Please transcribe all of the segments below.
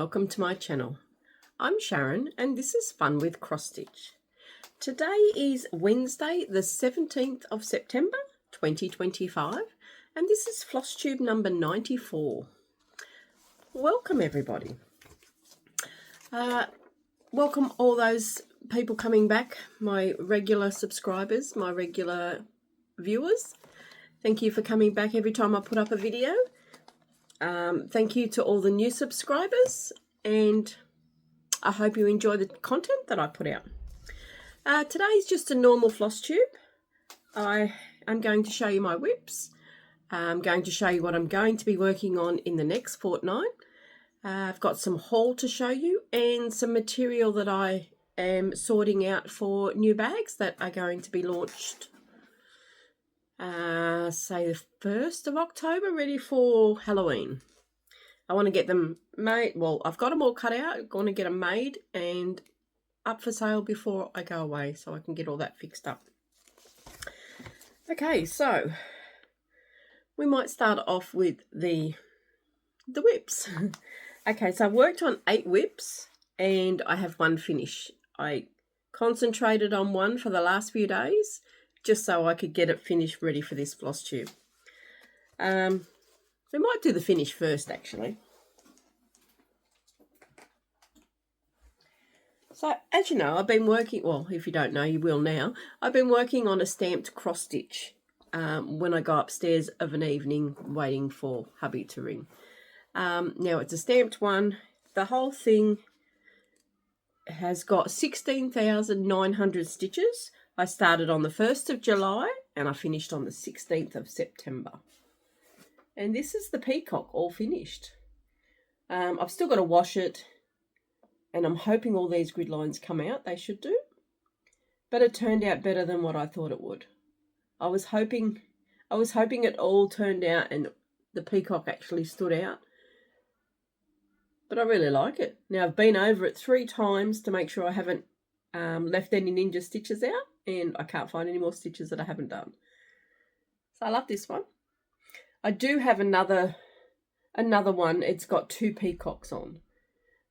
welcome to my channel. I'm Sharon and this is Fun with Cross Stitch. Today is Wednesday the 17th of September 2025 and this is Flosstube number 94. Welcome everybody. Welcome all those people coming back, my regular subscribers, my regular viewers. Thank you for coming back every time I put up a video. Thank you to all the new subscribers, and I hope you enjoy the content that I put out. Today is just a normal floss tube. I am going to show you my whips. I'm going to show you what I'm going to be working on in the next fortnight. I've got some haul to show you and some material that I am sorting out for new bags that are going to be launched say the 1st of October, ready for Halloween. I want to get them made. Well, I've got them all cut out. I'm going to get them made and up for sale before I go away so I can get all that fixed up. Okay, so we might start off with the whips. Okay, so I've worked on 8 whips and I have one finish. I concentrated on one for the last few days just so I could get it finished ready for this floss tube. We might do the finish first actually. So as you know, I've been working, well if you don't know you will now, I've been working on a stamped cross stitch when I go upstairs of an evening waiting for hubby to ring. Now it's a stamped one. The whole thing has got 16,900 stitches. I started on the 1st of July and I finished on the 16th of September. And this is the peacock all finished. I've still got to wash it and I'm hoping all these grid lines come out. They should do. But it turned out better than what I thought it would. I was hoping it all turned out and the peacock actually stood out. But I really like it. Now I've been over it 3 times to make sure I haven't left any ninja stitches out, and I can't find any more stitches that I haven't done. So I love this one. I do have another one. It's got 2 peacocks on,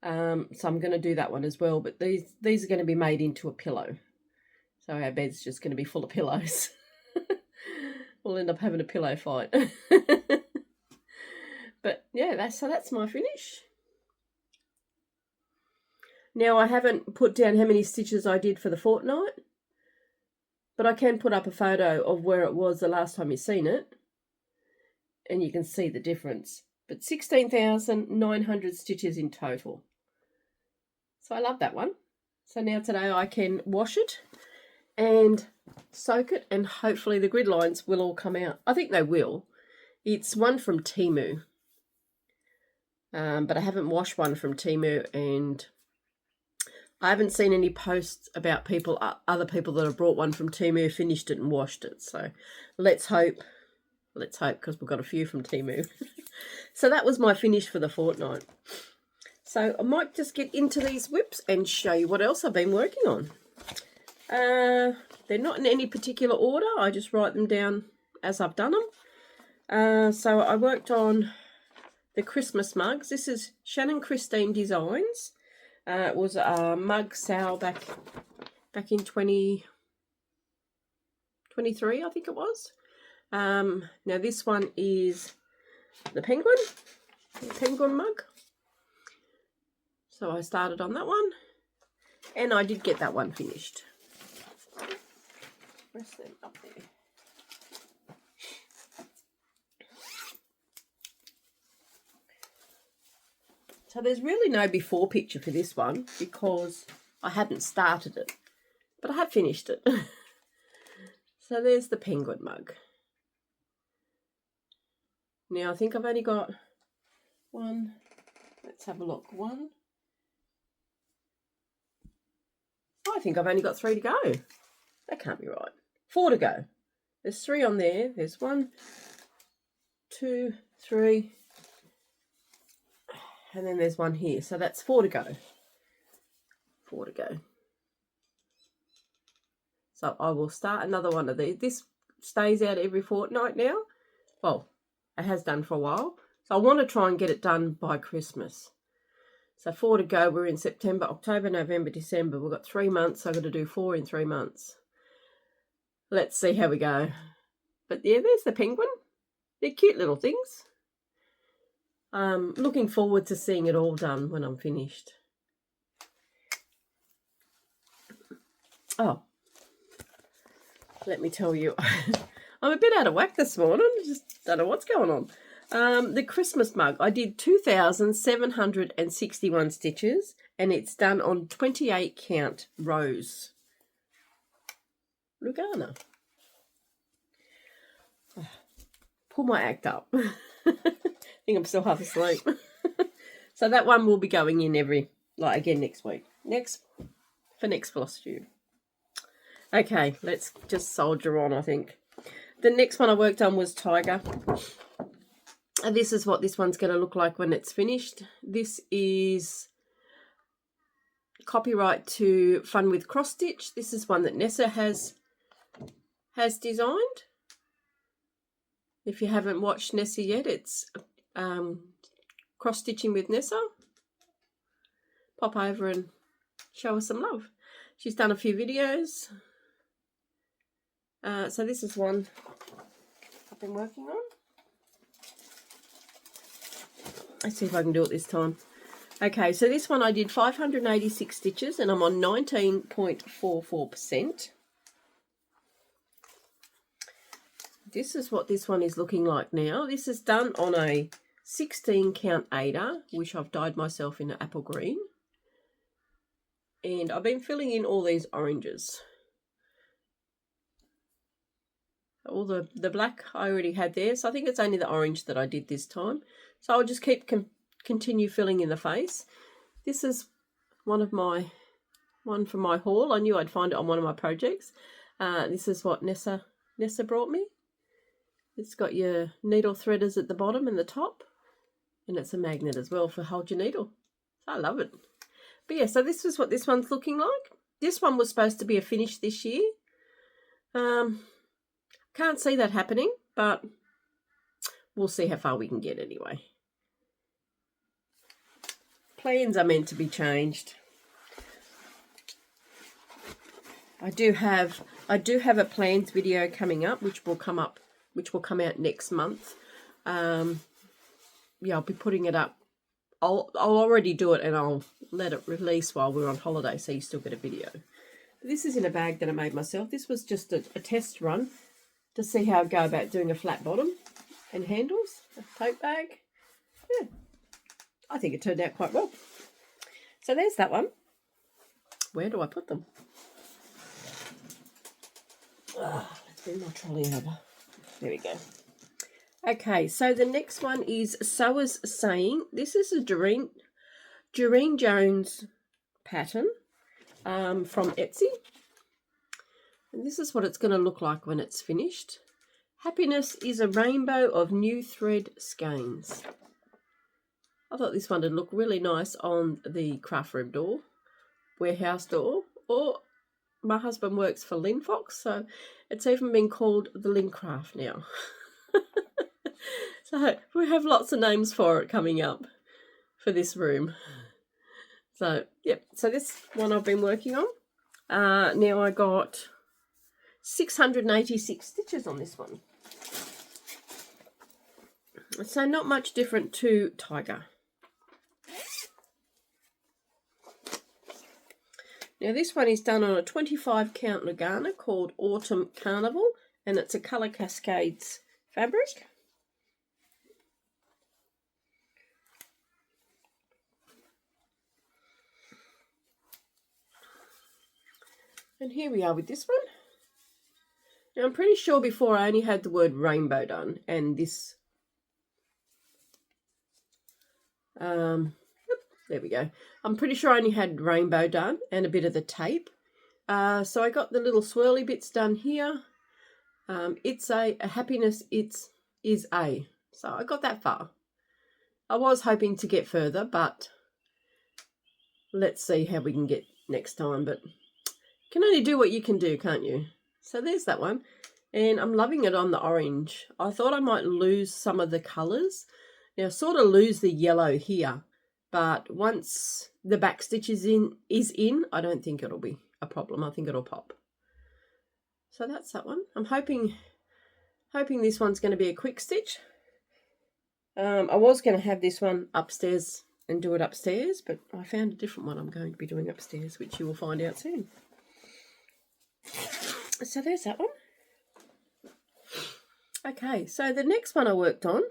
so I'm going to do that one as well. But these are going to be made into a pillow, so our bed's just going to be full of pillows. We'll end up having a pillow fight. But yeah, that's my finish. Now, I haven't put down how many stitches I did for the fortnight, but I can put up a photo of where it was the last time you've seen it, and you can see the difference. But 16,900 stitches in total. So I love that one. So now today I can wash it and soak it, and hopefully the grid lines will all come out. I think they will. It's one from Temu, but I haven't washed one from Temu, and I haven't seen any posts about other people that have brought one from Temu, finished it and washed it. So let's hope, because we've got a few from Temu. So that was my finish for the fortnight. So I might just get into these whips and show you what else I've been working on. They're not in any particular order. I just write them down as I've done them. So I worked on the Christmas mugs. This is Shannon Christine Designs. It was a mug sale back in 2023, I think it was. Now this one is the penguin mug. So I started on that one, and I did get that one finished. Rest them up there. So there's really no before picture for this one because I hadn't started it, but I have finished it. So there's the penguin mug. Now I think I've only got one. Let's have a look. One. I think I've only got 3 to go. That can't be right. 4 to go. There's 3 on there. There's 1, 2, 3. And then there's 1 here. So that's 4 to go. 4 to go. So I will start another one of these. This stays out every fortnight now. Well, it has done for a while. So I want to try and get it done by Christmas. So 4 to go. We're in September, October, November, December. We've got 3 months. I've got to do 4 in 3 months. Let's see how we go. But yeah, there's the penguin. They're cute little things. Looking forward to seeing it all done when I'm finished. Oh, let me tell you, I'm a bit out of whack this morning. Just don't know what's going on. The Christmas mug, I did 2,761 stitches, and it's done on 28 count rows. Lugana. Oh, pull my act up. I think I'm still half asleep. So that one will be going in again next week. Next Flosstube. Okay, let's just soldier on, I think. The next one I worked on was Tiger. And this is what this one's going to look like when it's finished. This is copyright to Fun with Cross Stitch. This is one that Nessa has designed. If you haven't watched Nessa yet, it's cross stitching with Nessa. Pop over and show her some love. She's done a few videos. So this is one I've been working on. Let's see if I can do it this time. Okay, so this one I did 586 stitches and I'm on 19.44%. This is what this one is looking like now. This is done on a 16 count Ada, which I've dyed myself in an apple green. And I've been filling in all these oranges. All the black I already had there, so I think it's only the orange that I did this time. So I'll just continue filling in the face. This is one from my haul. I knew I'd find it on one of my projects. This is what Nessa brought me. It's got your needle threaders at the bottom and the top, and it's a magnet as well for hold your needle. I love it. But yeah, so this is what this one's looking like. This one was supposed to be a finish this year. Can't see that happening, but we'll see how far we can get anyway. Plans are meant to be changed. I do have a plans video coming up, which will come out next month. Yeah, I'll be putting it up. I'll already do it and I'll let it release while we're on holiday, so you still get a video. This is in a bag that I made myself. This was just a test run to see how I'd go about doing a flat bottom and handles, a tote bag. Yeah, I think it turned out quite well. So there's that one. Where do I put them? Let's bring my trolley over. There we go. Okay, so the next one is Sewer's Saying. This is a Doreen Jones pattern from Etsy. And this is what it's going to look like when it's finished. Happiness is a rainbow of new thread skeins. I thought this one would look really nice on the craft room door, warehouse door, or my husband works for Lynn Fox, so it's even been called the Lynn Craft now. So we have lots of names for it coming up for this room. So, yep, so this one I've been working on. Now I got 686 stitches on this one. So not much different to Tiger. Now this one is done on a 25 count Lugana called Autumn Carnival, and it's a Colour Cascades fabric. And here we are with this one. Now I'm pretty sure before I only had the word rainbow done, and this, there we go. I'm pretty sure I only had rainbow done and a bit of the tape. So I got the little swirly bits done here. It's a happiness, is a. So I got that far. I was hoping to get further, but let's see how we can get next time. But you can only do what you can do, can't you? So there's that one. And I'm loving it on the orange. I thought I might lose some of the colours. Now I sort of lose the yellow here. But once the back stitch is in, I don't think it'll be a problem. I think it'll pop. So that's that one. I'm hoping this one's going to be a quick stitch. I was going to have this one upstairs and do it upstairs, but I found a different one I'm going to be doing upstairs, which you will find out soon. So there's that one. Okay, so the next one I worked on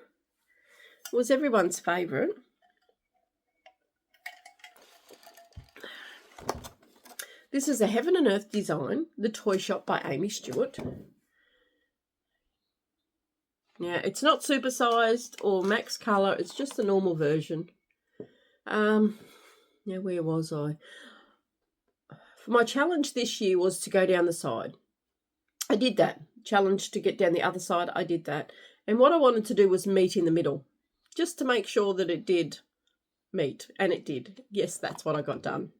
was everyone's favourite. This is a Heaven and Earth design, The Toy Shop by Amy Stewart. Yeah, it's not supersized or max colour, it's just the normal version. Yeah, where was I? For my challenge this year was to go down the side. I did that. Challenge to get down the other side, I did that. And what I wanted to do was meet in the middle, just to make sure that it did meet, and it did. Yes, that's what I got done.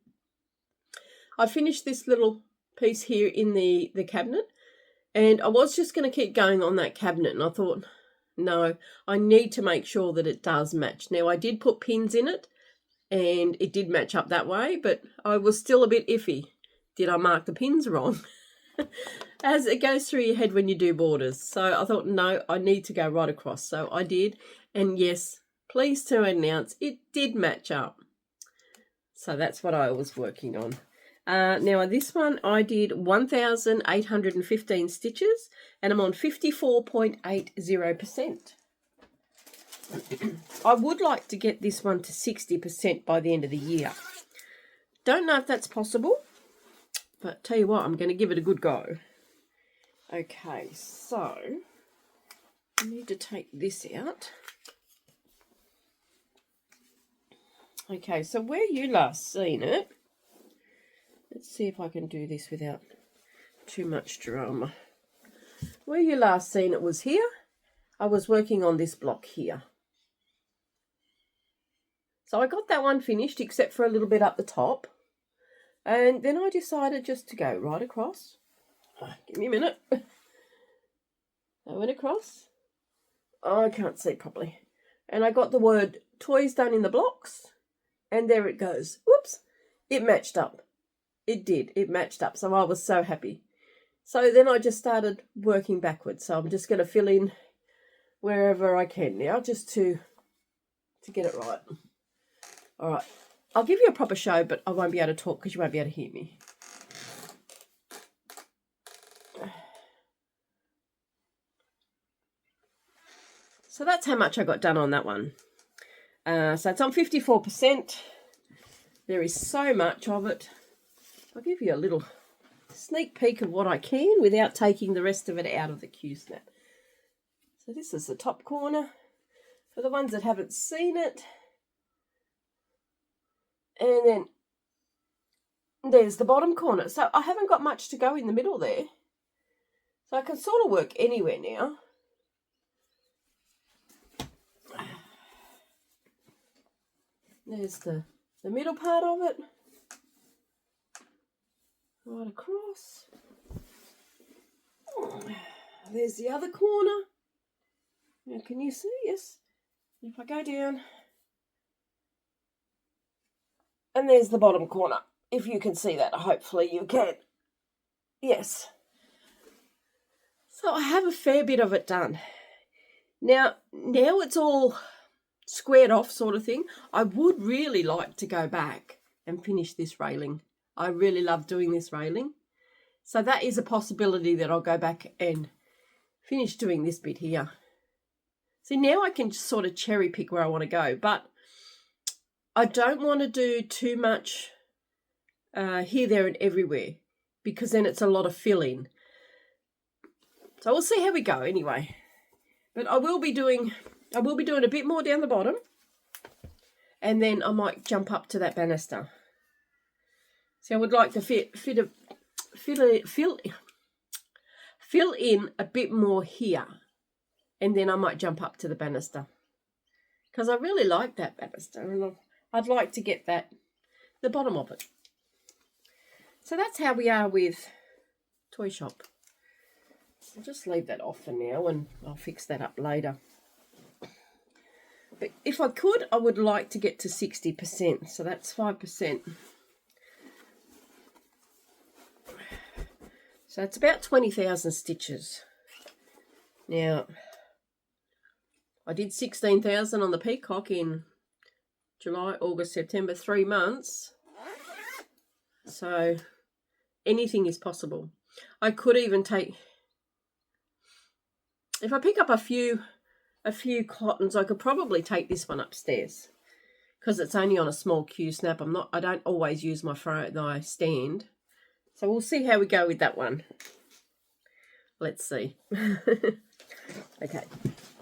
I finished this little piece here in the cabinet, and I was just going to keep going on that cabinet, and I thought, no, I need to make sure that it does match. Now, I did put pins in it, and it did match up that way, but I was still a bit iffy. Did I mark the pins wrong? As it goes through your head when you do borders. So I thought, no, I need to go right across. So I did, and yes, pleased to announce it did match up. So that's what I was working on. Now this one I did 1,815 stitches, and I'm on 54.80%. I would like to get this one to 60% by the end of the year. Don't know if that's possible, but tell you what, I'm going to give it a good go. Okay, so I need to take this out. Okay, so where you last seen it, let's see if I can do this without too much drama. Where you last seen it was here. I was working on this block here. So I got that one finished except for a little bit up the top. And then I decided just to go right across. Give me a minute. I went across. Oh, I can't see properly. And I got the word toys done in the blocks. And there it goes. Whoops. It matched up. It did. It matched up. So I was so happy. So then I just started working backwards. So I'm just going to fill in wherever I can now just to get it right. All right. I'll give you a proper show, but I won't be able to talk because you won't be able to hear me. So that's how much I got done on that one. So it's on 54%. There is so much of it. I'll give you a little sneak peek of what I can without taking the rest of it out of the Q-snap. So this is the top corner. For the ones that haven't seen it. And then there's the bottom corner. So I haven't got much to go in the middle there. So I can sort of work anywhere now. There's the middle part of it. Right across. There's the other corner. Now can you see? Yes. If I go down. And there's the bottom corner. If you can see that, hopefully you can. Yes. So I have a fair bit of it done. Now it's all squared off sort of thing. I would really like to go back and finish this railing. I really love doing this railing. So that is a possibility that I'll go back and finish doing this bit here. See, now I can just sort of cherry pick where I want to go, but I don't want to do too much here, there and everywhere because then it's a lot of fill-in. So we'll see how we go anyway. But I will be doing a bit more down the bottom, and then I might jump up to that banister. So I would like to fill in a bit more here, and then I might jump up to the banister because I really like that banister, and I'd like to get the bottom of it. So that's how we are with Toy Shop. I'll just leave that off for now, and I'll fix that up later. But if I could, I would like to get to 60%. So that's 5%. So it's about 20,000 stitches. Now, I did 16,000 on the peacock in July, August, September, 3 months. So anything is possible. I could even take, if I pick up a few cottons, I could probably take this one upstairs because it's only on a small Q snap. I don't always use my stand. So we'll see how we go with that one. Let's see. Okay,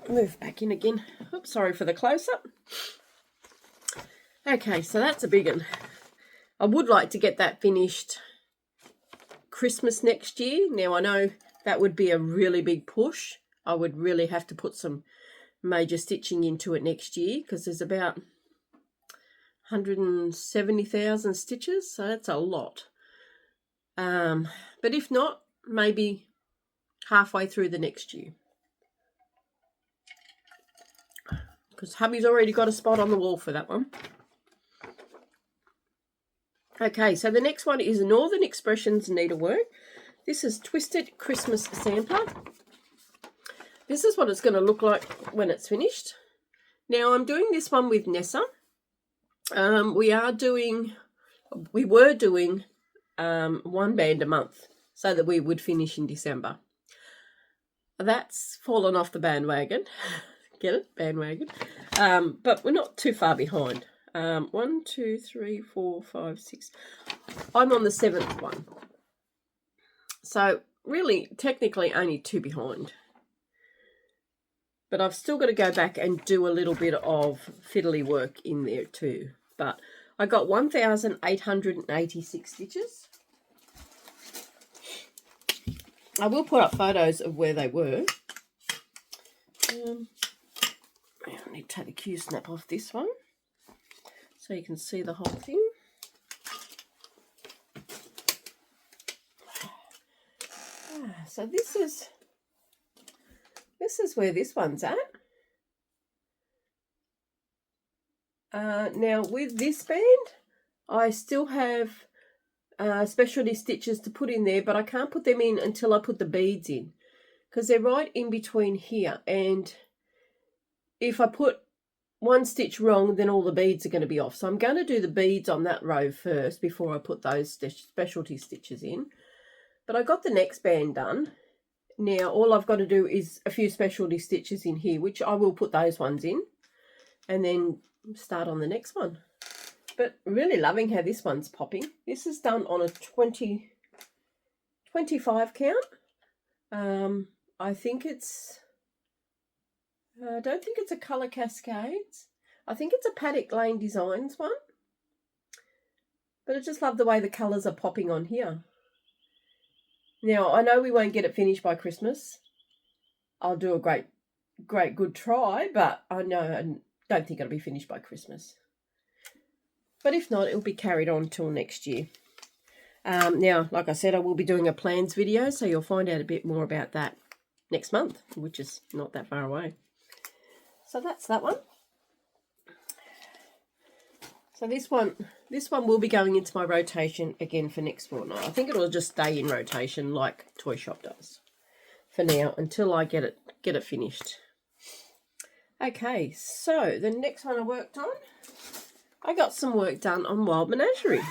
move back in again. Oops, sorry for the close-up. Okay, so that's a big one. I would like to get that finished Christmas next year. Now, I know that would be a really big push. I would really have to put some major stitching into it next year because there's about 170,000 stitches, so that's a lot. But if not, maybe halfway through the next year. Because hubby's already got a spot on the wall for that one. Okay, so the next one is Northern Expressions Needlework. This is Twisted Christmas Sampler. This is what it's going to look like when it's finished. Now, I'm doing this one with Nessa. We were doing 1 band a month so that we would finish in December. That's fallen off the bandwagon. Get it? Bandwagon. But we're not too far behind. 1, 2, 3, 4, 5, 6. I'm on the 7th one. So really, technically only 2 behind. But I've still got to go back and do a little bit of fiddly work in there too. But I got 1,886 stitches. I will put up photos of where they were. I need to take the Q snap off this one so you can see the whole thing. So this is where this one's at. Now with this band, I still have specialty stitches to put in there, but I can't put them in until I put the beads in because they're right in between here, and if I put one stitch wrong, then all the beads are going to be off. So I'm going to do the beads on that row first before I put those specialty stitches in. But I got the next band done. Now all I've got to do is a few specialty stitches in here, which I will put those ones in, and then start on the next one. But really loving how this one's popping. This is done on a 25 count. I think it's, I don't think it's a Colour Cascades. I think it's a Paddock Lane Designs one. But I just love the way the colours are popping on here. Now, I know we won't get it finished by Christmas. I'll do a great good try, but I don't think it'll be finished by Christmas. But if not, it'll be carried on till next year. Now, like I said, I will be doing a plans video, so you'll find out a bit more about that next month, which is not that far away. So that's that one. So this one will be going into my rotation again for next fortnight. I think it'll just stay in rotation like Toy Shop does for now until I get it finished. Okay, so the next one I worked on, I got some work done on Wild Menagerie.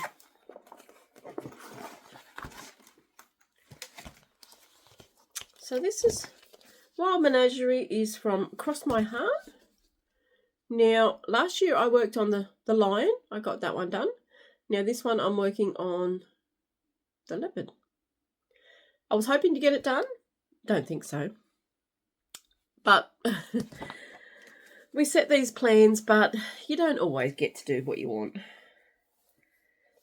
So this is Wild Menagerie is from Cross My Heart. Now, last year I worked on the lion. I got that one done. Now this one I'm working on the leopard. I was hoping to get it done. Don't think so. But we set these plans, but you don't always get to do what you want.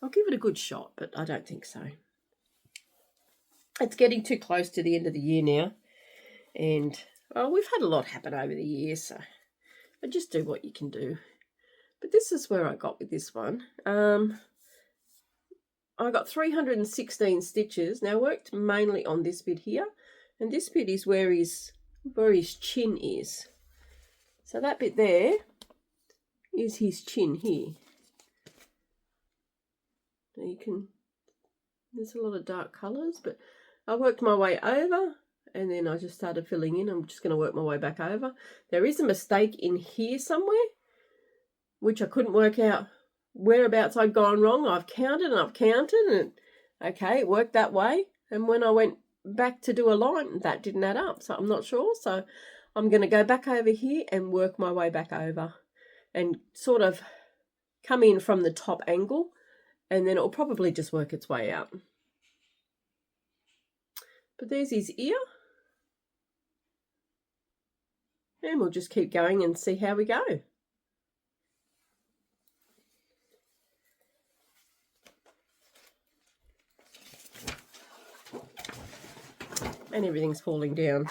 I'll give it a good shot, but I don't think so. It's getting too close to the end of the year now. And, well, we've had a lot happen over the years, so I just do what you can do. But this is where I got with this one. I got 316 stitches. Now I worked mainly on this bit here, and this bit is where his chin is. So that bit there, is his chin here. Now you can, there's a lot of dark colours, but I worked my way over and then I just started filling in. I'm just going to work my way back over. There is a mistake in here somewhere, which I couldn't work out whereabouts I'd gone wrong. I've counted and okay, it worked that way. And when I went back to do a line, that didn't add up. So I'm not sure. So I'm going to go back over here and work my way back over and sort of come in from the top angle, and then it'll probably just work its way out. But there's his ear. And we'll just keep going and see how we go. And everything's falling down.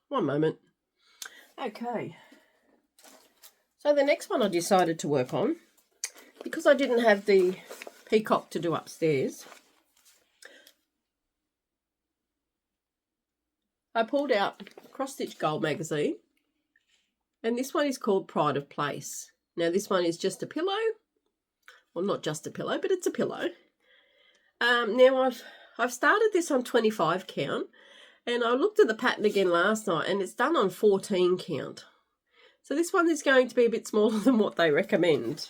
One moment. Okay. So the next one I decided to work on, because I didn't have the peacock to do upstairs, I pulled out Cross Stitch Gold magazine, and this one is called Pride of Place. Now this one is just a pillow. Well, not just a pillow, but it's a pillow. Now I've started this on 25 count, and I looked at the pattern again last night, and it's done on 14 count. So this one is going to be a bit smaller than what they recommend,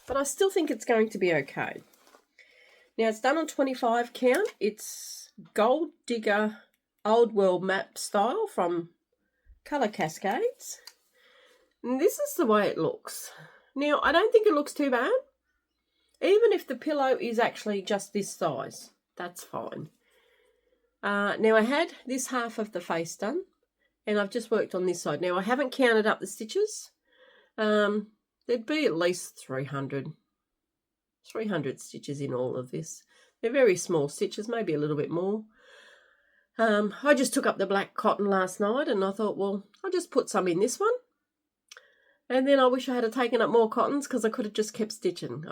but I still think it's going to be okay. Now it's done on 25 count. It's Gold Digger Old World Map style from Colour Cascades. And this is the way it looks. Now I don't think it looks too bad. Even if the pillow is actually just this size, that's fine. Now I had this half of the face done, and I've just worked on this side. Now I haven't counted up the stitches. There'd be at least 300 stitches in all of this. They're very small stitches, maybe a little bit more. I just took up the black cotton last night, and I thought, well, I'll just put some in this one. And then I wish I had taken up more cottons, because I could have just kept stitching.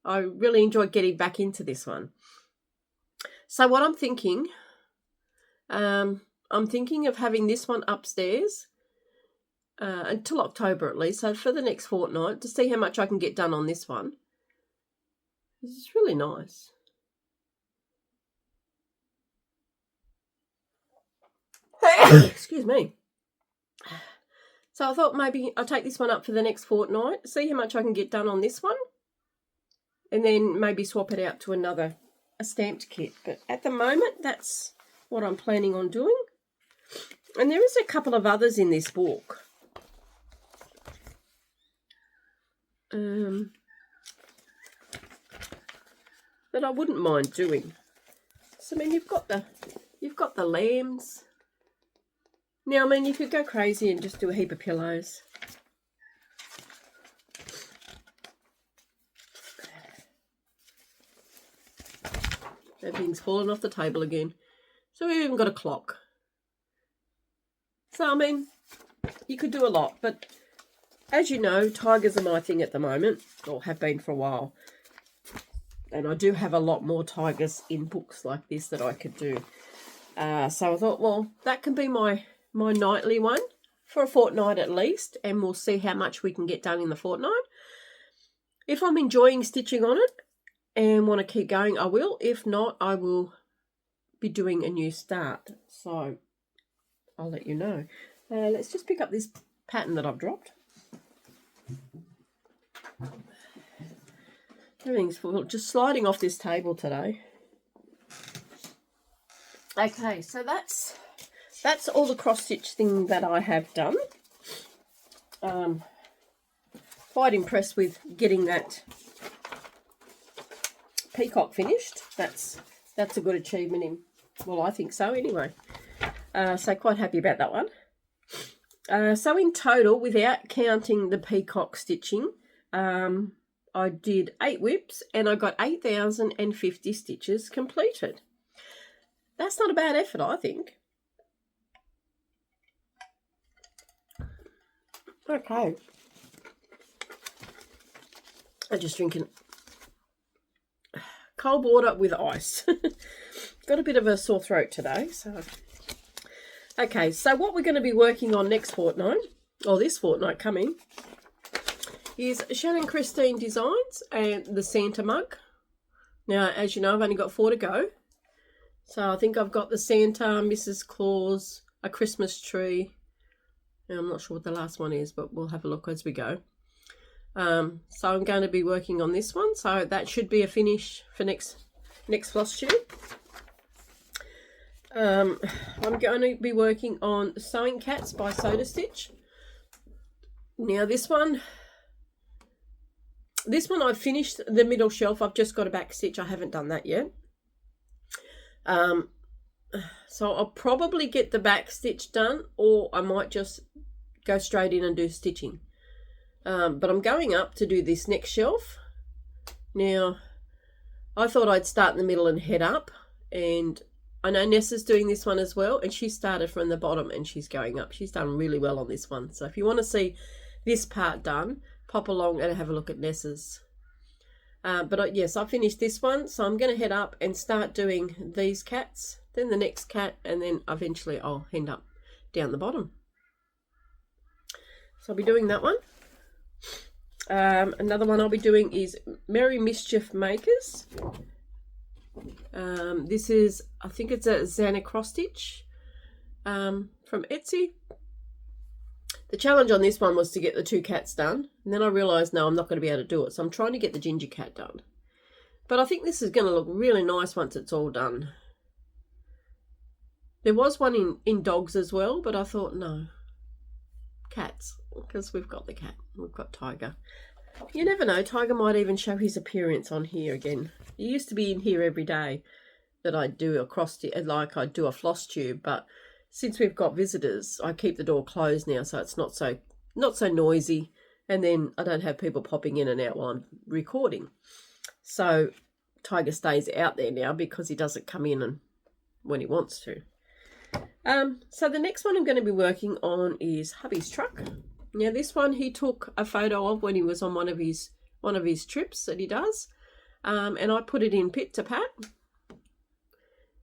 I really enjoyed getting back into this one. So what I'm thinking of having this one upstairs until October at least, so for the next fortnight, to see how much I can get done on this one. This is really nice. Excuse me. So I thought maybe I'll take this one up for the next fortnight, see how much I can get done on this one, and then maybe swap it out to a stamped kit. But at the moment, that's what I'm planning on doing. And there is a couple of others in this book. That I wouldn't mind doing. So I mean, you've got the lambs. Now, I mean, you could go crazy and just do a heap of pillows. Everything's fallen off the table again. So we've even got a clock. So, I mean, you could do a lot. But as you know, tigers are my thing at the moment, or have been for a while. And I do have a lot more tigers in books like this that I could do. So I thought, well, that can be my nightly one for a fortnight at least, and we'll see how much we can get done in the fortnight. If I'm enjoying stitching on it and want to keep going, I will. If not, I will be doing a new start. So I'll let you know. Let's just pick up this pattern that I've dropped. Everything's just sliding off this table today. Okay, so that's all the cross stitch thing that I have done. Quite impressed with getting that peacock finished. That's a good achievement well, I think so anyway. So quite happy about that one. So in total, without counting the peacock stitching, I did 8 whips and I got 8,050 stitches completed. That's not a bad effort, I think. Okay. I'm just drinking cold water with ice. Got a bit of a sore throat today, so. Okay, so what we're going to be working on next fortnight or this fortnight coming, is Shannon Christine Designs and the Santa mug. Now, as you know, I've only got 4 to go. So I think I've got the Santa, Mrs. Claus, a Christmas tree. Now, I'm not sure what the last one is, but we'll have a look as we go. So I'm going to be working on this one. So that should be a finish for next Flosstube. I'm going to be working on Sewing Cats by Soda Stitch. Now this one I've finished the middle shelf. I've just got a back stitch. I haven't done that yet. So I'll probably get the back stitch done, or I might just go straight in and do stitching. But I'm going up to do this next shelf. Now, I thought I'd start in the middle and head up, and I know Nessa's doing this one as well, and she started from the bottom and she's going up. She's done really well on this one. So if you want to see this part done, pop along and have a look at Nessa's. Yes, I finished this one, so I'm going to head up and start doing these cats, then the next cat, and then eventually I'll end up down the bottom. So I'll be doing that one. Another one I'll be doing is Merry Mischief Makers. This is, I think it's a Xana cross stitch from Etsy. The challenge on this one was to get the 2 cats done, and then I realised, no, I'm not going to be able to do it, so I'm trying to get the ginger cat done. But I think this is going to look really nice once it's all done. There was one in dogs as well, but I thought, no, cats, because we've got the cat, we've got Tiger. You never know, Tiger might even show his appearance on here again. He used to be in here every day that I'd do a cross stitch, like I'd do a floss tube, but since we've got visitors, I keep the door closed now, so it's not so noisy, and then I don't have people popping in and out while I'm recording. So Tiger stays out there now because he doesn't come in and when he wants to. So the next one I'm going to be working on is hubby's truck. Now this one he took a photo of when he was on one of his trips that he does, and I put it in pit to pat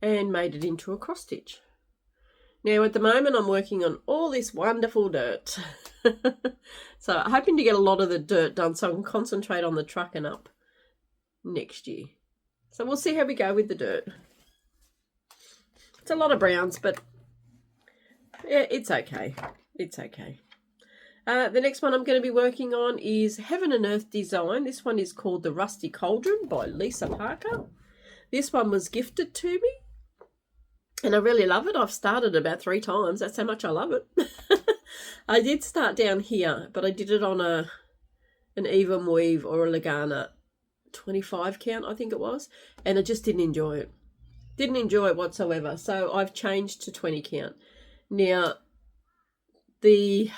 and made it into a cross stitch. Now, at the moment, I'm working on all this wonderful dirt. So I'm hoping to get a lot of the dirt done so I can concentrate on the truck and up next year. So we'll see how we go with the dirt. It's a lot of browns, but yeah, it's okay. It's okay. The next one I'm going to be working on is Heaven and Earth Design. This one is called The Rusty Cauldron by Lisa Parker. This one was gifted to me. And I really love it. I've started about 3 times. That's how much I love it. I did start down here, but I did it on an even weave or a Lagana 25 count, I think it was. And I just didn't enjoy it. Didn't enjoy it whatsoever. So I've changed to 20 count. Now, the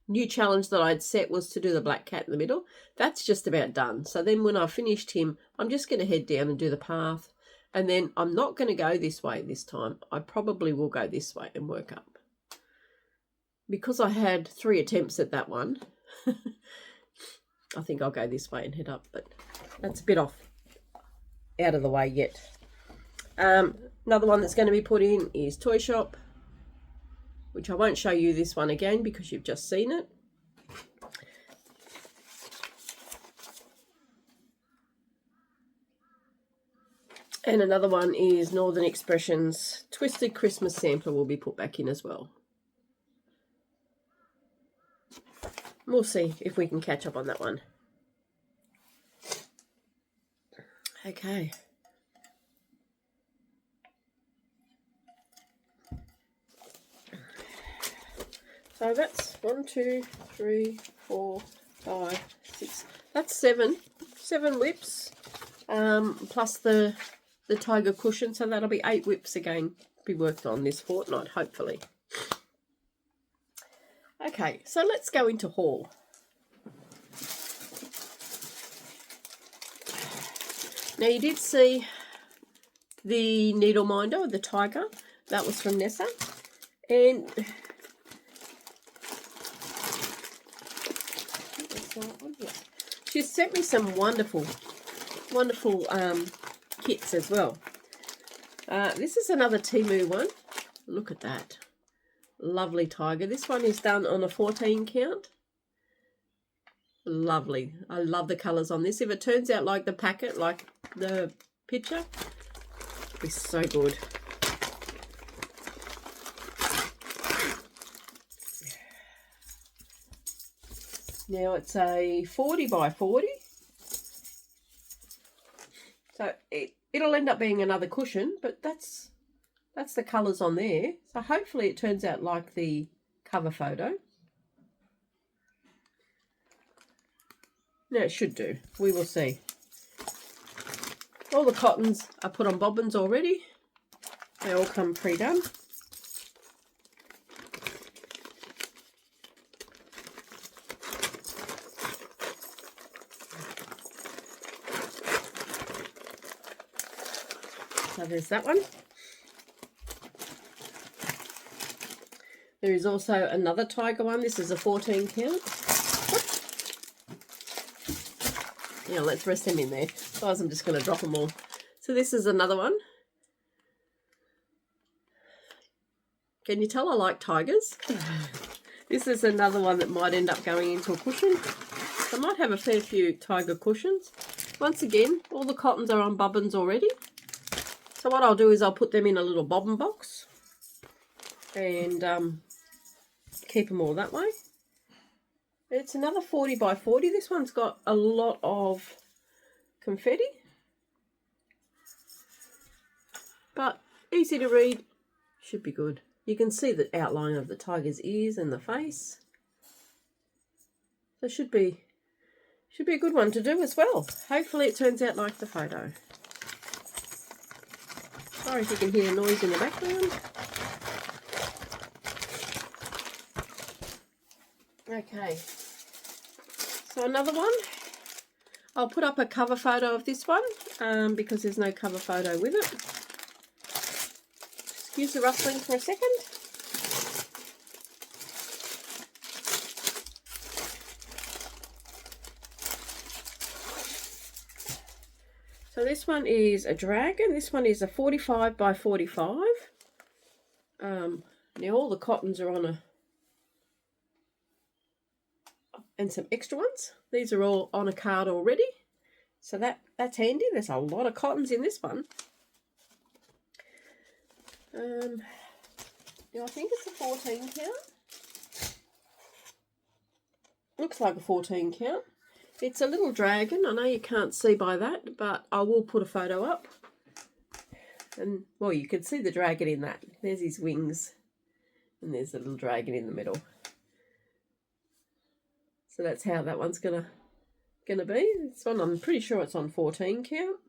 new challenge that I'd set was to do the black cat in the middle. That's just about done. So then when I finished him, I'm just going to head down and do the path. And then I'm not going to go this way this time. I probably will go this way and work up. Because I had 3 attempts at that one, I think I'll go this way and head up. But that's a bit out of the way yet. Another one that's going to be put in is Toy Shop, which I won't show you this one again because you've just seen it. And another one is Northern Expressions Twisted Christmas Sampler will be put back in as well. We'll see if we can catch up on that one. Okay. So that's 1, 2, 3, 4, 5, 6. That's 7 whips, plus the tiger cushion. So that'll be 8 whips again to be worked on this fortnight, hopefully. Okay, so let's go into haul. Now you did see the needle minder, the tiger. That was from Nessa. And she sent me some wonderful kits as well. This is another Temu one. Look at that. Lovely tiger. This one is done on a 14 count. Lovely. I love the colours on this. If it turns out like the packet, like the picture, it'll be so good. Now it's a 40 by 40. So it'll end up being another cushion, but that's the colours on there. So hopefully it turns out like the cover photo. No, it should do. We will see. All the cottons are put on bobbins already. They all come pre-done. So there's that one. There is also another tiger one. This is a 14 count. Yeah, let's rest them in there. Otherwise I'm just going to drop them all. So this is another one. Can you tell I like tigers? This is another one that might end up going into a cushion. I might have a fair few tiger cushions. Once again, all the cottons are on bobbins already. So what I'll do is I'll put them in a little bobbin box and keep them all that way. It's another 40 by 40. This one's got a lot of confetti, but easy to read. Should be good. You can see the outline of the tiger's ears and the face. So should be a good one to do as well. Hopefully it turns out like the photo. Sorry if you can hear noise in the background. Okay, so another one. I'll put up a cover photo of this one because there's no cover photo with it. Excuse the rustling for a second. So this one is a dragon. This one is a 45 by 45. Now all the cottons are on a... and some extra ones. These are all on a card already. So that's handy. There's a lot of cottons in this one. Now I think it's a 14 count. Looks like a 14 count. It's a little dragon. I know you can't see by that, but I will put a photo up. And, well, you can see the dragon in that. There's his wings. And there's the little dragon in the middle. So that's how that one's gonna be. This one, I'm pretty sure it's on 14 count.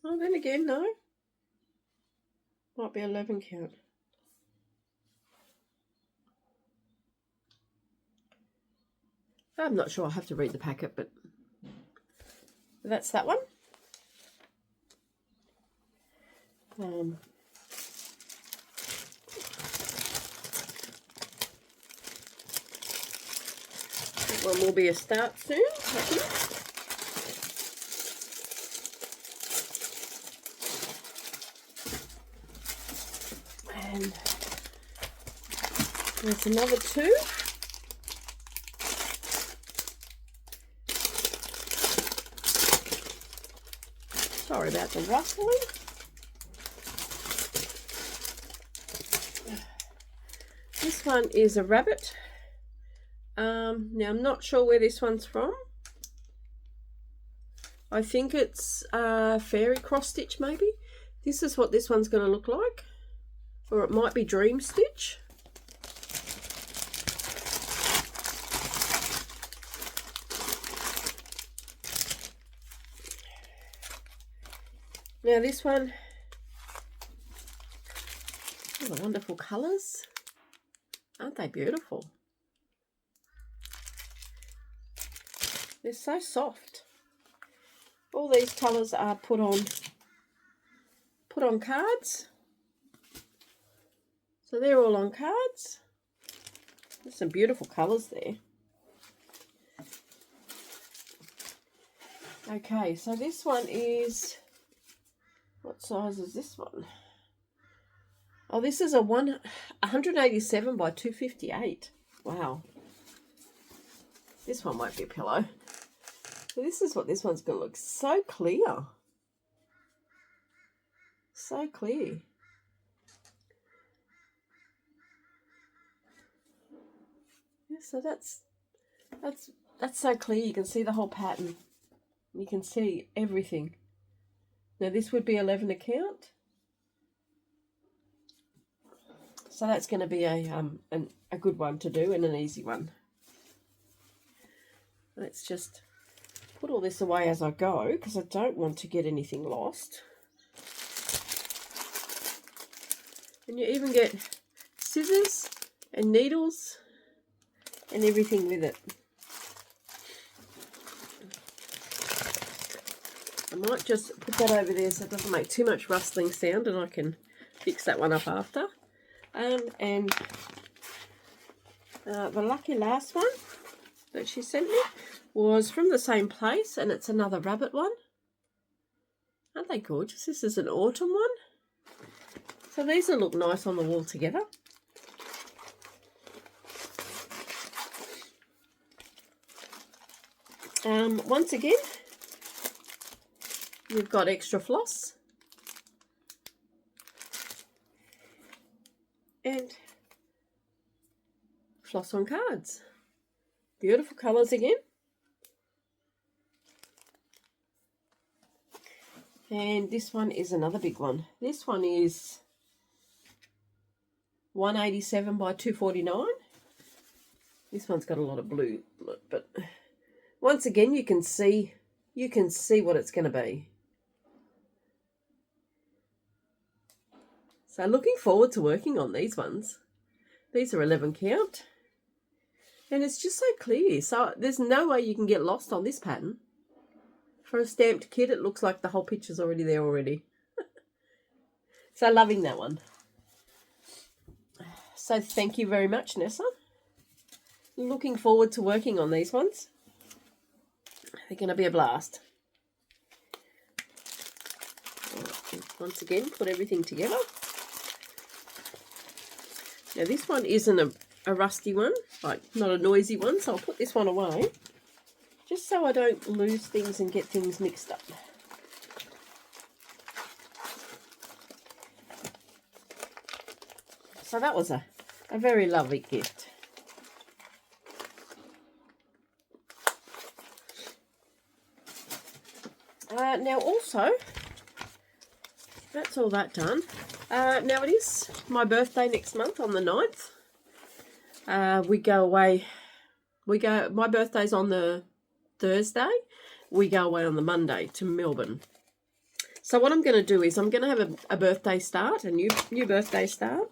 Oh, then again, no. Might be 11 count. I'm not sure. I'll have to read the packet, but that's that one. That one will be a start soon, I think. And there's another two. Sorry about the rustling. This one is a rabbit. Now I'm not sure where this one's from. I think it's fairy cross stitch maybe. This is what this one's going to look like. Or it might be dream stitch. Now this one, oh, the wonderful colours. Aren't they beautiful? They're so soft. All these colours are put on cards. So they're all on cards. There's some beautiful colours there. Okay, so this one is, what size is this one? Oh, this is a 187 by 258. Wow. This one won't be a pillow. So this is what this one's going to look. So clear. So clear. Yeah, so that's so clear. You can see the whole pattern. You can see everything. Now this would be 11 a count. So that's going to be a good one to do and an easy one. Let's just put all this away as I go because I don't want to get anything lost. And you even get scissors and needles and everything with it. I might just put that over there so it doesn't make too much rustling sound and I can fix that one up after. And the lucky last one that she sent me was from the same place, and it's another rabbit one. Aren't they gorgeous? This is an autumn one. So these will look nice on the wall together. Once again, you've got extra floss. And floss on cards. Beautiful colours again. And this one is another big one. This one is 187 by 249. This one's got a lot of blue, but once again you can see what it's going to be. So looking forward to working on these ones. These are 11 count. And it's just so clear. So there's no way you can get lost on this pattern. For a stamped kit, it looks like the whole picture's already there already. So loving that one. So thank you very much, Nessa. Looking forward to working on these ones. They're going to be a blast. Once again, put everything together. Now this one isn't a rusty one, like not a noisy one, so I'll put this one away just so I don't lose things and get things mixed up. So that was a very lovely gift. Now also, that's all that done. Now it is my birthday next month on the 9th. We go away. My birthday's on the Thursday. We go away on the Monday to Melbourne. So what I'm going to do is I'm going to have a birthday start, a new birthday start.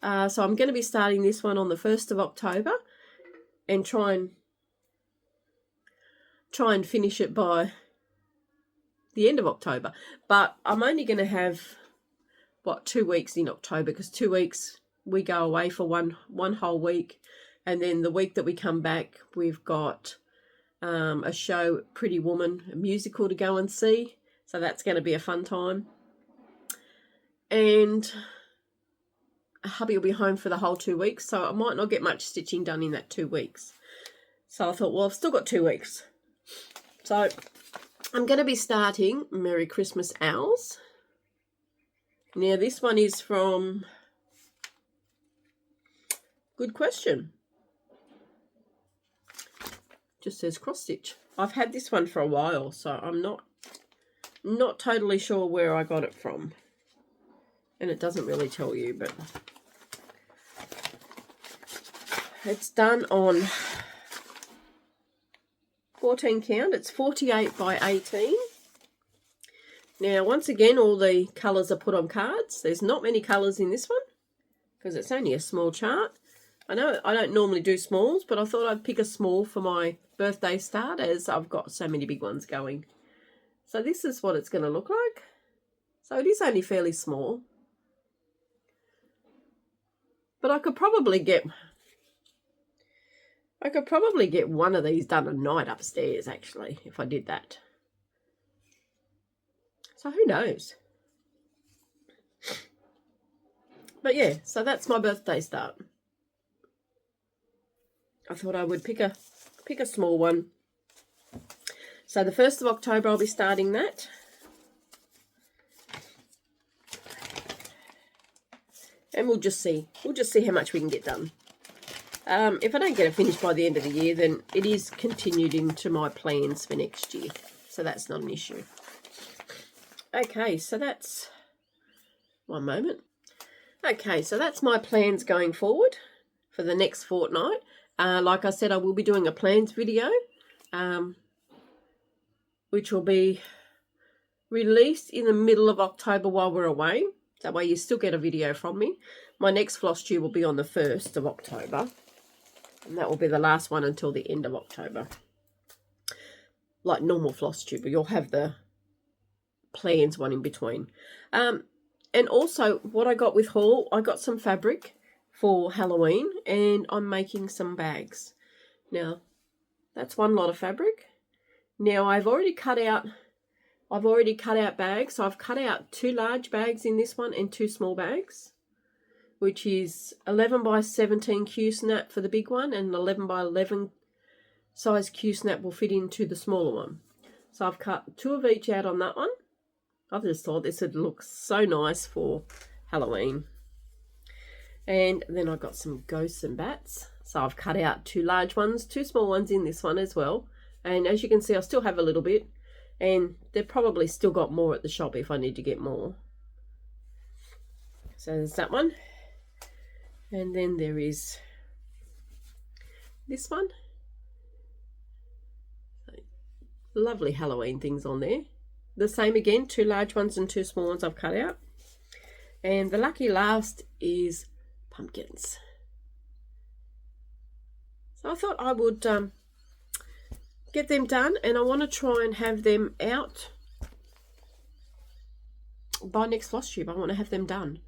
So I'm going to be starting this one on the 1st of October and try and finish it by the end of October. But I'm only going to have 2 weeks in October, because 2 weeks we go away for one whole week, and then the week that we come back we've got a show, Pretty Woman, a musical to go and see, so that's going to be a fun time. And hubby will be home for the whole 2 weeks, so I might not get much stitching done in that 2 weeks. So I thought, well, I've still got 2 weeks, so I'm going to be starting Merry Christmas Owls. Now this one is from, good question, just says cross stitch. I've had this one for a while, so I'm not totally sure where I got it from, and it doesn't really tell you, but it's done on 14 count. It's 48 by 18. Now once again, all the colours are put on cards. There's not many colours in this one because it's only a small chart. I know I don't normally do smalls, but I thought I'd pick a small for my birthday start as I've got so many big ones going. So this is what it's going to look like. So it is only fairly small. But I could probably get one of these done a night upstairs, actually, if I did that. So who knows? But yeah, so that's my birthday start. I thought I would pick a small one. So the 1st of October I'll be starting that. And we'll just see. We'll just see how much we can get done. If I don't get it finished by the end of the year, then it is continued into my plans for next year. So that's not an issue. Okay, so that's... One moment. Okay, so that's my plans going forward for the next fortnight. Like I said, I will be doing a plans video, which will be released in the middle of October while we're away. That way you still get a video from me. My next Flosstube will be on the 1st of October. And that will be the last one until the end of October. Like normal Flosstube, but you'll have the plans one in between. And also, what I got with haul, I got some fabric for Halloween, and I'm making some bags. Now, that's one lot of fabric. Now, I've already cut out bags. So I've cut out 2 large bags in this one and 2 small bags, which is 11 by 17 Q-snap for the big one, and 11 by 11 size Q-snap will fit into the smaller one. So I've cut 2 of each out on that one. I just thought this would look so nice for Halloween. And then I've got some ghosts and bats. So I've cut out 2 large ones, 2 small ones in this one as well. And as you can see, I still have a little bit. And they've probably still got more at the shop if I need to get more. So there's that one. And then there is this one. Lovely Halloween things on there. The same again, 2 large ones and 2 small ones I've cut out. And the lucky last is pumpkins. So I thought I would get them done, and I want to try and have them out by next Flosstube. I want to have them done.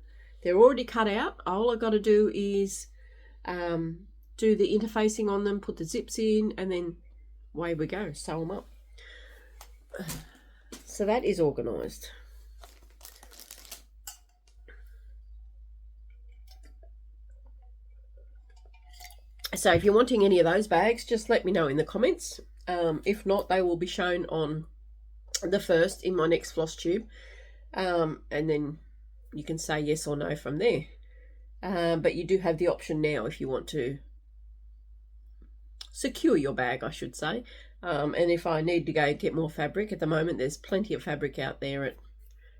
They're already cut out. All I've got to do is do the interfacing on them, put the zips in, and then away we go, sew them up. So that is organised. So if you're wanting any of those bags, just let me know in the comments. If not, they will be shown on the 1st in my next Flosstube. And then you can say yes or no from there. But you do have the option now if you want to secure your bag, I should say. And if I need to go get more fabric, at the moment there's plenty of fabric out there.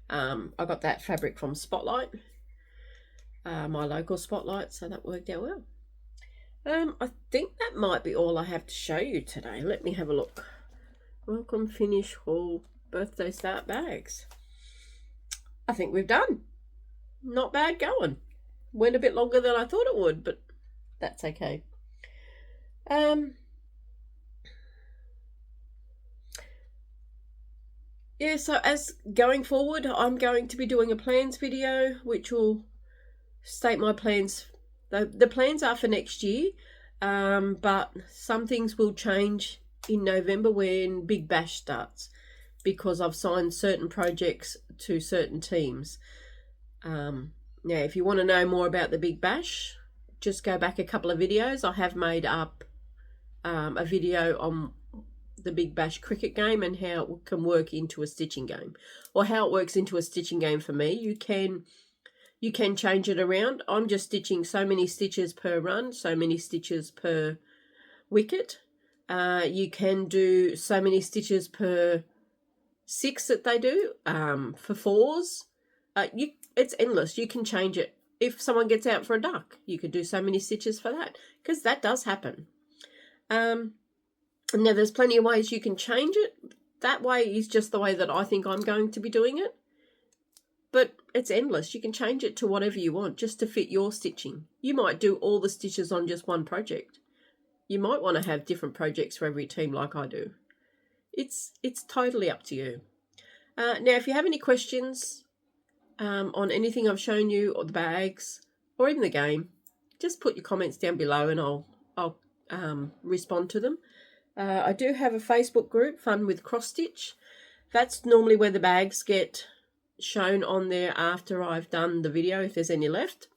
I got that fabric from Spotlight, my local Spotlight, so that worked out well. I think that might be all I have to show you today. Let me have a look. Welcome, finish, haul, birthday start bags. I think we've done. Not bad going. Went a bit longer than I thought it would, but that's okay. Yeah, so as going forward, I'm going to be doing a plans video, which will state my plans. The plans are for next year, but some things will change in November when Big Bash starts, because I've signed certain projects to certain teams. Now, if you want to know more about the Big Bash, just go back a couple of videos. I have made up a video on the Big Bash cricket game and how it can work into a stitching game, or how it works into a stitching game for me. You can change it around. I'm just stitching so many stitches per run, so many stitches per wicket. You can do so many stitches per 6 that they do, for 4s. It's endless. You can change it. If someone gets out for a duck, you could do so many stitches for that, because that does happen. Now, there's plenty of ways you can change it. That way is just the way that I think I'm going to be doing it. But it's endless. You can change it to whatever you want, just to fit your stitching. You might do all the stitches on just one project. You might want to have different projects for every team like I do. It's totally up to you. Now, if you have any questions on anything I've shown you, or the bags, or even the game, just put your comments down below and I'll respond to them. I do have a Facebook group, Fun with Cross Stitch. That's normally where the bags get shown on there after I've done the video, if there's any left.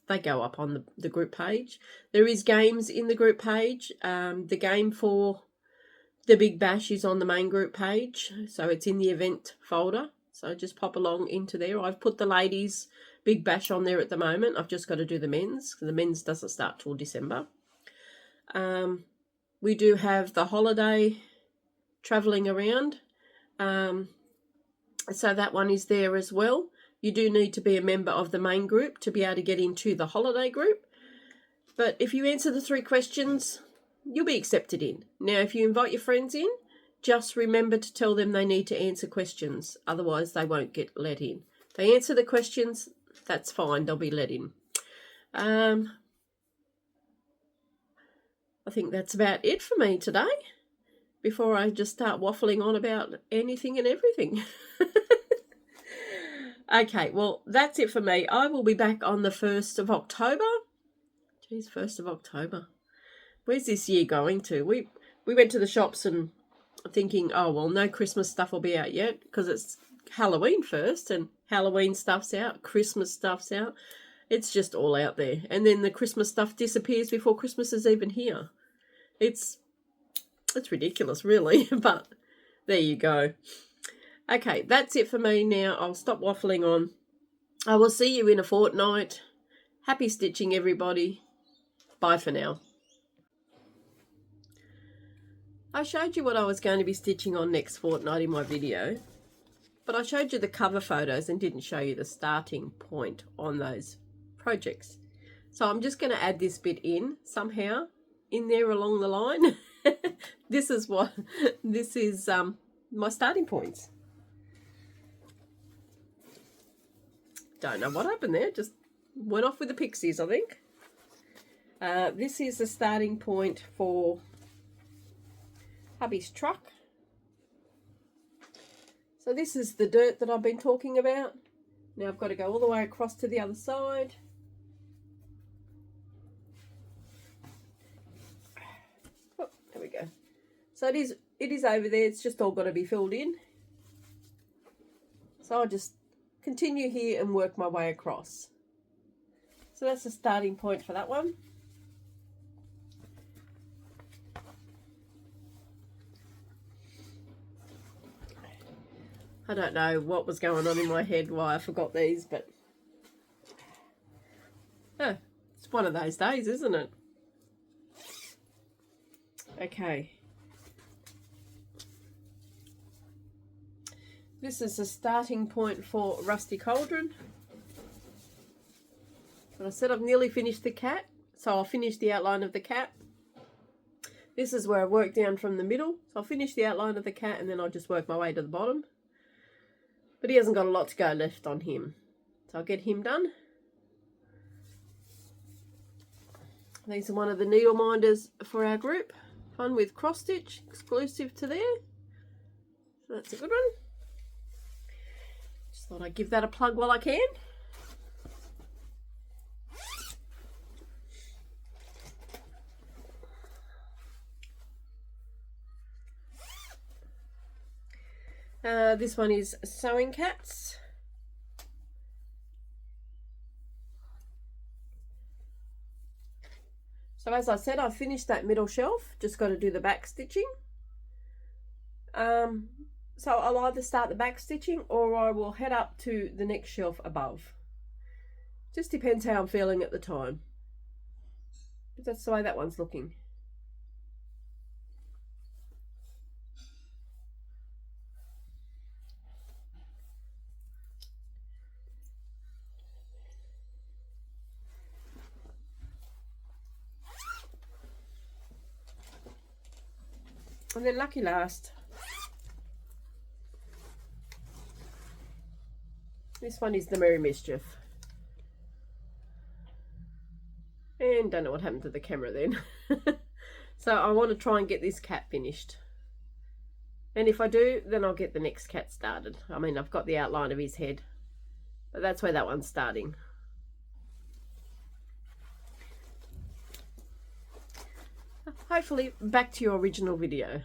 they go up on the group page. There is games in the group page. The game for the Big Bash is on the main group page, so it's in the event folder. So just pop along into there. I've put the ladies' Big Bash on there at the moment. I've just got to do the men's, because the men's doesn't start till December. We do have the holiday travelling around. So that one is there as well. You do need to be a member of the main group to be able to get into the holiday group. But if you answer the 3 questions, you'll be accepted in. Now, if you invite your friends in, just remember to tell them they need to answer questions. Otherwise, they won't get let in. If they answer the questions, that's fine. They'll be let in. I think that's about it for me today, before I just start waffling on about anything and everything. Okay, well, that's it for me. I will be back on the 1st of October. Geez, 1st of October. Where's this year going to? We went to the shops and thinking, oh, well, no Christmas stuff will be out yet, because it's Halloween first, and Halloween stuff's out, Christmas stuff's out. It's just all out there. And then the Christmas stuff disappears before Christmas is even here. It's ridiculous, really, but there you go. Okay, that's it for me now. I'll stop waffling on. I will see you in a fortnight. Happy stitching, everybody. Bye for now. I showed you what I was going to be stitching on next fortnight in my video, but I showed you the cover photos and didn't show you the starting point on those projects. So I'm just going to add this bit in somehow in there along the line. This is my starting points. Don't know what happened there, just went off with the pixies, I think. This is the starting point for hubby's truck. So this is the dirt that I've been talking about. Now I've got to go all the way across to the other side. Oh, there we go. So it is over there, it's just all got to be filled in. So I'll just continue here and work my way across. So that's the starting point for that one. I don't know what was going on in my head, why I forgot these, but it's one of those days, isn't it? Okay. This is the starting point for Rusty Cauldron. And I said I've nearly finished the cat, so I'll finish the outline of the cat. This is where I work down from the middle, so I'll finish the outline of the cat and then I'll just work my way to the bottom. But he hasn't got a lot to go left on him, so I'll get him done. These are one of the needle minders for our group. Fun with cross stitch, exclusive to there. So that's a good one. Just thought I'd give that a plug while I can. This one is Sewing Cats. So as I said, I've finished that middle shelf, just got to do the back stitching. So I'll either start the back stitching or I will head up to the next shelf above. Just depends how I'm feeling at the time. But that's the way that one's looking. And then lucky last, this one is the Merry Mischief. And don't know what happened to the camera then. So I want to try and get this cat finished. And if I do, then I'll get the next cat started. I mean, I've got the outline of his head, but that's where that one's starting. Hopefully back to your original video.